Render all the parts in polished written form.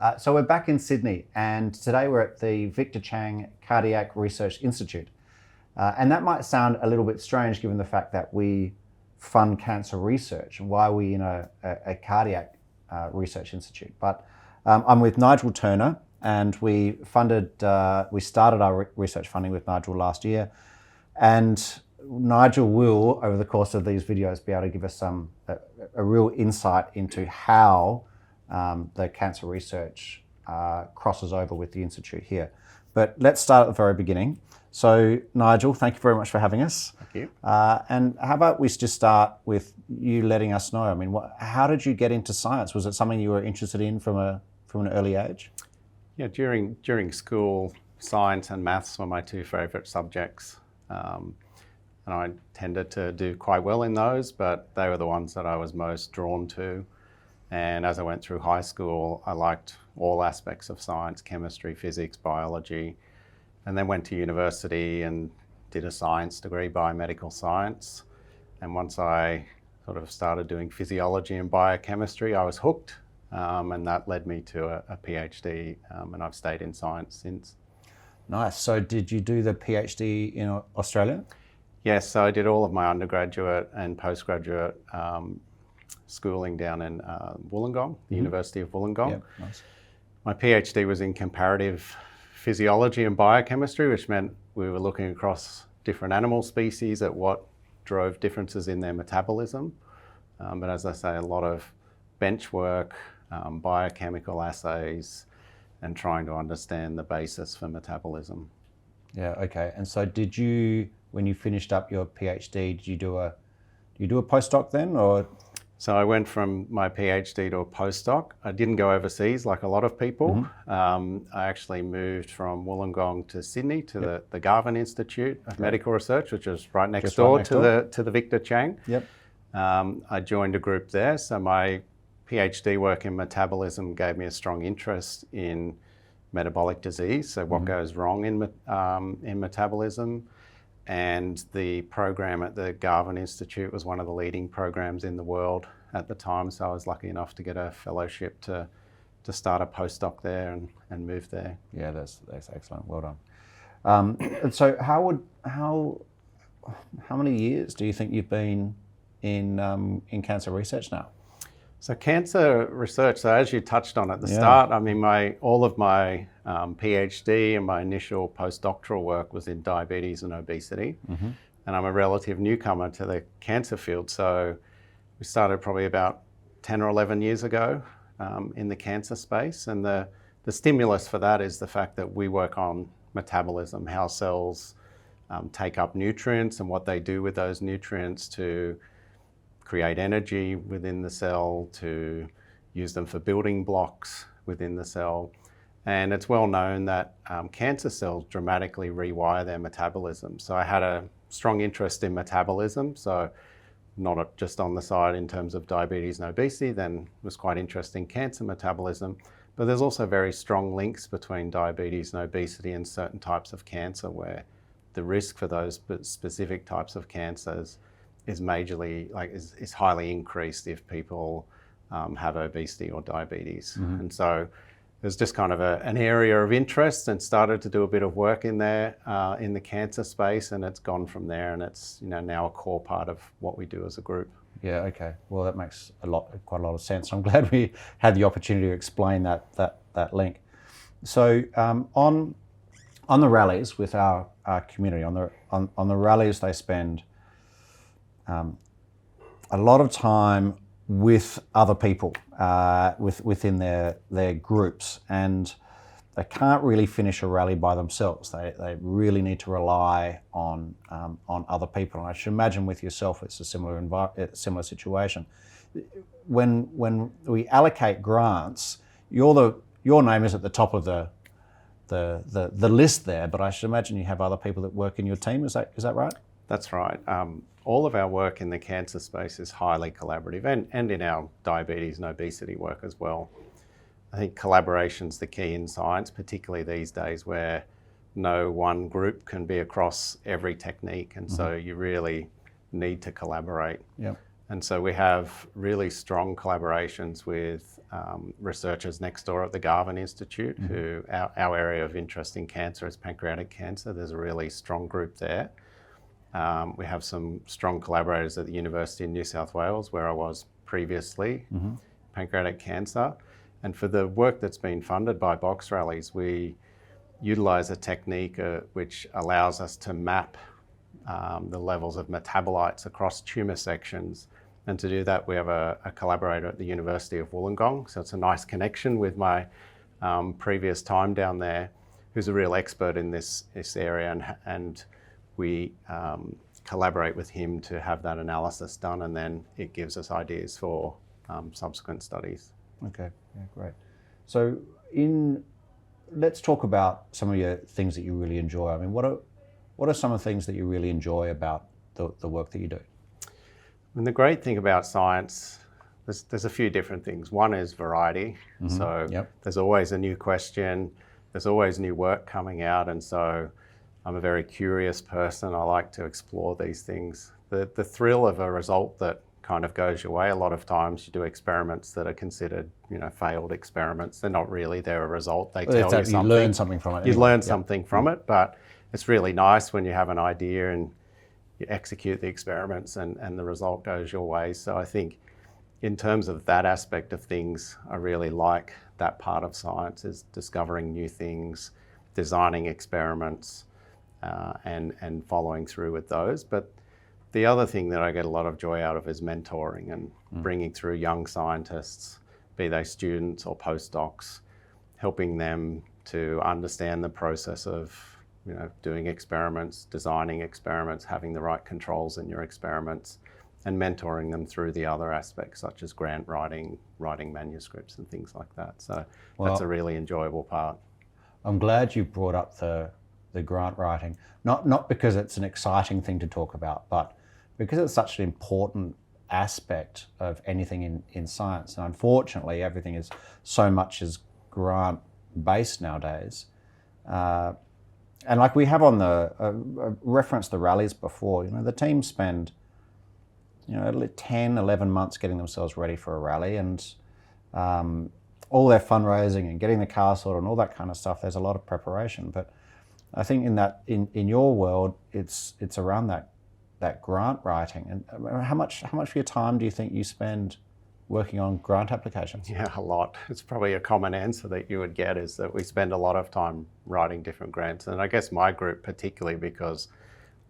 So we're back in Sydney, and today we're at the Victor Chang Cardiac Research Institute. And that might sound a little bit strange given the fact that we fund cancer research and why are we in a cardiac research institute. But I'm with Nigel Turner, and we started our research funding with Nigel last year. And Nigel will, over the course of these videos, be able to give us a real insight into how the cancer research crosses over with the Institute here. But let's start at the very beginning. So Nigel, thank you very much for having us. Thank you. And how about we just start with you letting us know, I mean, how did you get into science? Was it something you were interested in from an early age? Yeah, during school, science and maths were my two favourite subjects. And I tended to do quite well in those, but they were the ones that I was most drawn to. And as I went through high school, I liked all aspects of science, chemistry, physics, biology, and then went to university and did a science degree, biomedical science. And once I sort of started doing physiology and biochemistry, I was hooked, and that led me to a PhD, and I've stayed in science since. Nice. So did you do the PhD in Australia? Yes, so I did all of my undergraduate and postgraduate schooling down in Wollongong, the University of Wollongong. Yep, nice. My PhD was in comparative physiology and biochemistry, which meant we were looking across different animal species at what drove differences in their metabolism. But as I say, a lot of bench work, biochemical assays, and trying to understand the basis for metabolism. Yeah, okay. And so did you, when you finished up your PhD, did you do a postdoc then, or? So I went from my PhD to a postdoc. I didn't go overseas like a lot of people. I actually moved from Wollongong to Sydney to the Garvan Institute of Medical Research, which is right next door to the Victor Chang. Yep. I joined a group there. So my PhD work in metabolism gave me a strong interest in metabolic disease, so what goes wrong in metabolism. And the program at the Garvan Institute was one of the leading programs in the world at the time, so I was lucky enough to get a fellowship to start a postdoc there and move there. Yeah, that's excellent. Well done. And so how many years do you think you've been in cancer research now? So cancer research, so as you touched on at the start, I mean, all of my PhD and my initial postdoctoral work was in diabetes and obesity. And I'm a relative newcomer to the cancer field. So we started probably about 10 or 11 years ago in the cancer space. And the stimulus for that is the fact that we work on metabolism, how cells take up nutrients and what they do with those nutrients to create energy within the cell, to use them for building blocks within the cell. And it's well known that cancer cells dramatically rewire their metabolism. So I had a strong interest in metabolism, so not just on the side in terms of diabetes and obesity, then was quite interested in cancer metabolism. But there's also very strong links between diabetes and obesity and certain types of cancer where the risk for those specific types of cancers is majorly, is highly increased if people have obesity or diabetes. And so there's just kind of an area of interest, and started to do a bit of work in there in the cancer space, and it's gone from there, and it's now a core part of what we do as a group. Yeah, okay. Well, that makes quite a lot of sense. I'm glad we had the opportunity to explain that link. So on the rallies with our community, on the rallies they spend a lot of time with other people within their groups, and they can't really finish a rally by themselves. They really need to rely on other people. And I should imagine with yourself it's a similar situation. When we allocate grants, your name is at the top of the list there, but I should imagine you have other people that work in your team. Is that right? That's right. All of our work in the cancer space is highly collaborative, and in our diabetes and obesity work as well. I think collaboration's the key in science, particularly these days where no one group can be across every technique, and so you really need to collaborate. Yep. And so we have really strong collaborations with researchers next door at the Garvan Institute, who our area of interest in cancer is pancreatic cancer. There's a really strong group there. We have some strong collaborators at the University of New South Wales, where I was previously, pancreatic cancer. And for the work that's been funded by Box Rallies, we utilise a technique which allows us to map the levels of metabolites across tumour sections. And to do that, we have a collaborator at the University of Wollongong. So it's a nice connection with my previous time down there, who's a real expert in this area. And we collaborate with him to have that analysis done, and then it gives us ideas for subsequent studies. Okay, yeah, great. So let's talk about some of your things that you really enjoy. I mean, what are some of the things that you really enjoy about the work that you do? And the great thing about science, there's a few different things. One is variety. So there's always a new question, there's always new work coming out, and so I'm a very curious person. I like to explore these things. The thrill of a result that kind of goes your way. A lot of times you do experiments that are considered, failed experiments. They're not really, they're a result. They tell you something. You learn something from it. Anyway. You learn something from it, but it's really nice when you have an idea and you execute the experiments and the result goes your way. So I think in terms of that aspect of things, I really like that part of science, is discovering new things, designing experiments, and following through with those. But the other thing that I get a lot of joy out of is mentoring and bringing through young scientists, be they students or postdocs, helping them to understand the process of doing experiments, designing experiments, having the right controls in your experiments, and mentoring them through the other aspects such as grant writing, writing manuscripts and things like that. So that's a really enjoyable part. I'm glad you brought up the grant writing, not because it's an exciting thing to talk about, but because it's such an important aspect of anything in science. And unfortunately, everything is so much is grant based nowadays. And like we have on the referenced the rallies before, the team spend 10, 11 months getting themselves ready for a rally, and all their fundraising and getting the car sorted and all that kind of stuff. There's a lot of preparation, but I think in your world, it's around that grant writing. And how much of your time do you think you spend working on grant applications? Yeah, a lot. It's probably a common answer that you would get, is that we spend a lot of time writing different grants. And I guess my group particularly, because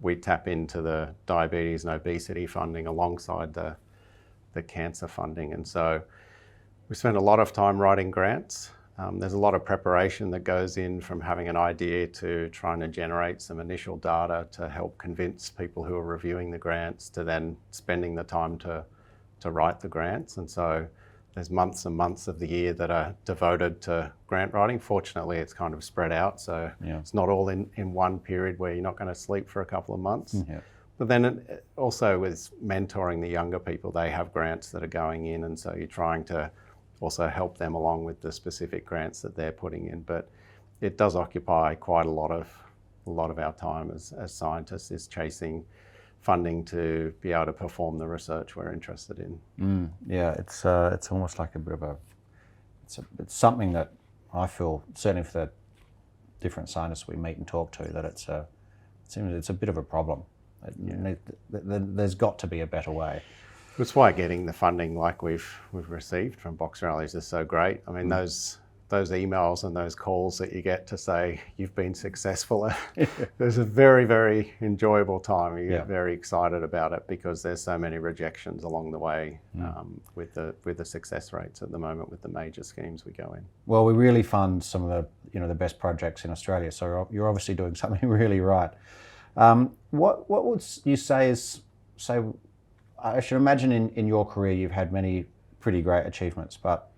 we tap into the diabetes and obesity funding alongside the cancer funding. And so we spend a lot of time writing grants. There's a lot of preparation that goes in, from having an idea to trying to generate some initial data to help convince people who are reviewing the grants, to then spending the time to write the grants. And so there's months and months of the year that are devoted to grant writing. Fortunately, it's kind of spread out, so it's not all in one period where you're not going to sleep for a couple of months. But then also with mentoring the younger people, they have grants that are going in, and so you're trying to also help them along with the specific grants that they're putting in. But it does occupy quite a lot of our time as scientists, is chasing funding to be able to perform the research we're interested in. Yeah, it's almost like a bit of it's something that I feel, certainly for the different scientists we meet and talk to, that it seems it's a bit of a problem. There's got to be a better way. That's why getting the funding like we've received from Box Rallies is so great. I mean, those emails and those calls that you get to say you've been successful, there's a very, very enjoyable time. You get very excited about it, because there's so many rejections along the way with the success rates at the moment with the major schemes we go in. Well, we really fund some of the the best projects in Australia, so you're obviously doing something really right. What would you say I should imagine in your career you've had many pretty great achievements, but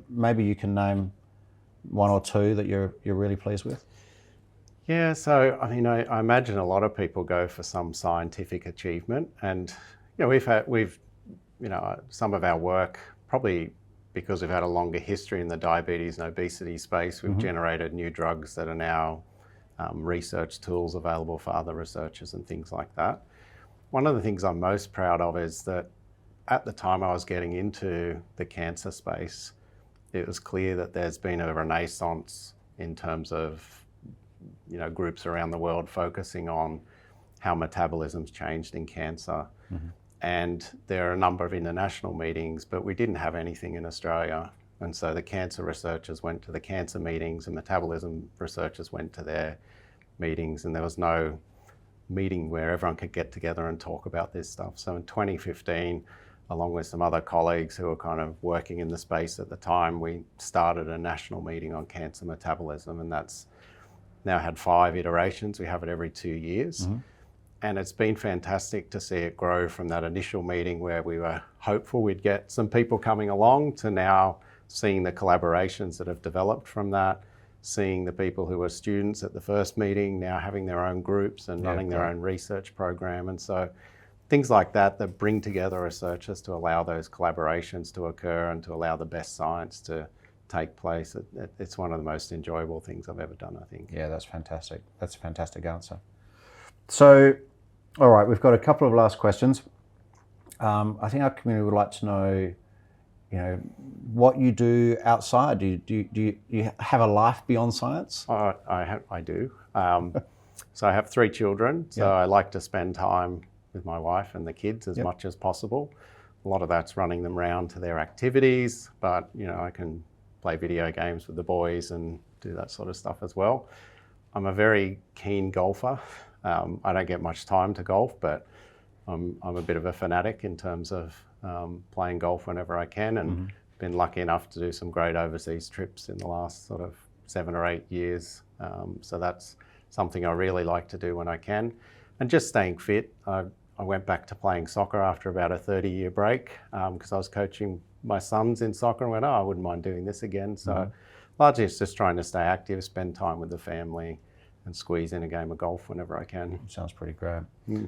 maybe you can name one or two that you're really pleased with? Yeah, so I mean, I imagine a lot of people go for some scientific achievement, and we've some of our work, probably because we've had a longer history in the diabetes and obesity space, we've generated new drugs that are now research tools available for other researchers and things like that. One of the things I'm most proud of is that at the time I was getting into the cancer space, it was clear that there's been a renaissance in terms of, you know, groups around the world focusing on how metabolism's changed in cancer. Mm-hmm. And there are a number of international meetings, but we didn't have anything in Australia. And so the cancer researchers went to the cancer meetings and metabolism researchers went to their meetings, and there was no meeting where everyone could get together and talk about this stuff. So in 2015, along with some other colleagues who were kind of working in the space at the time, we started a national meeting on cancer metabolism, and that's now had 5 iterations. We have it every 2 years. Mm-hmm. And it's been fantastic to see it grow from that initial meeting where we were hopeful we'd get some people coming along to now seeing the collaborations that have developed from that, seeing the people who were students at the first meeting now having their own groups and running their own research program. And so things like that bring together researchers to allow those collaborations to occur and to allow the best science to take place. It's one of the most enjoyable things I've ever done, I think. Yeah, that's fantastic. That's a fantastic answer. So, all right, we've got a couple of last questions. I think our community would like to know, you know, what you do outside. Do you have a life beyond science? I do. So I have 3 children, so I like to spend time with my wife and the kids as much as possible. A lot of that's running them around to their activities, but you know, I can play video games with the boys and do that sort of stuff as well. I'm a very keen golfer. I don't get much time to golf, but I'm a bit of a fanatic in terms of playing golf whenever I can, and been lucky enough to do some great overseas trips in the last sort of 7 or 8 years. So that's something I really like to do when I can. And just staying fit. I went back to playing soccer after about a 30-year break because I was coaching my sons in soccer and went, I wouldn't mind doing this again. So largely it's just trying to stay active, spend time with the family, and squeeze in a game of golf whenever I can. Sounds pretty great.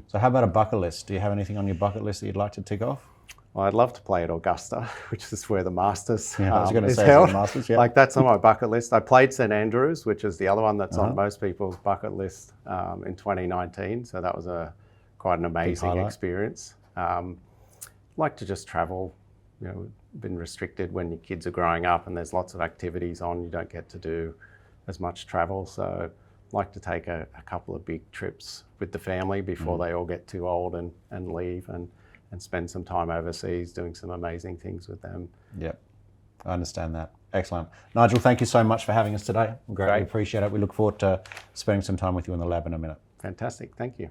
So how about a bucket list? Do you have anything on your bucket list that you'd like to tick off? Well, I'd love to play at Augusta, which is where the Masters I was going to is say held. the Masters, Like that's on my bucket list. I played St Andrews, which is the other one that's on most people's bucket list in 2019. So that was quite an amazing experience. Like to just travel. You know, been restricted when your kids are growing up and there's lots of activities on. You don't get to do as much travel. So like to take a couple of big trips with the family before they all get too old and leave and spend some time overseas doing some amazing things with them. Yep, I understand that. Excellent. Nigel, thank you so much for having us today. We greatly appreciate it. We look forward to spending some time with you in the lab in a minute. Fantastic, thank you.